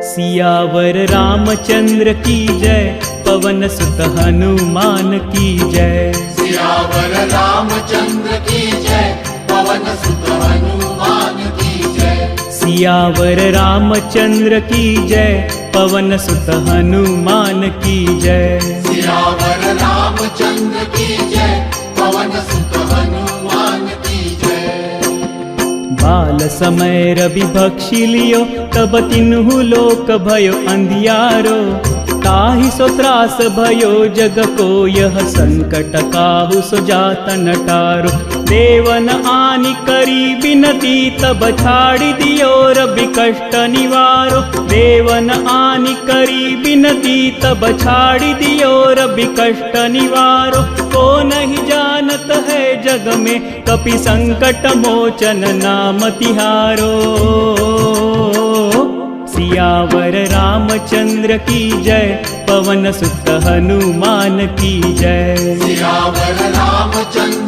सियावर रामचंद्र की जय, पवन सुत हनुमान की जय। सियावर रामचंद्र की जय, पवन सुत हनुमान की जय। सियावर रामचंद्र की जय, पवन सुत हनुमान की जय। सियावर रामचंद्र की जय, पवन सुत हनुमान की जय। बाल समय रवि भक्षी लियो, तब तिन्हु लोक भयो अंधियारो। ताहि सो त्रास भयो जग को, यह संकट काहू सो जात नटारो। देवन आनि करी बिनती, तब छाड़ी दियो रवि कष्ट निवारो। देवन आनि करी बिनती, तब छाड़ी दियो रवि कष्ट निवारो। को नहीं जानत है जग में, कपि संकट मोचन नाम तिहारो। सियावर रामचंद्र की जय, पवन सुत हनुमान की जय। सियावर रामचंद्र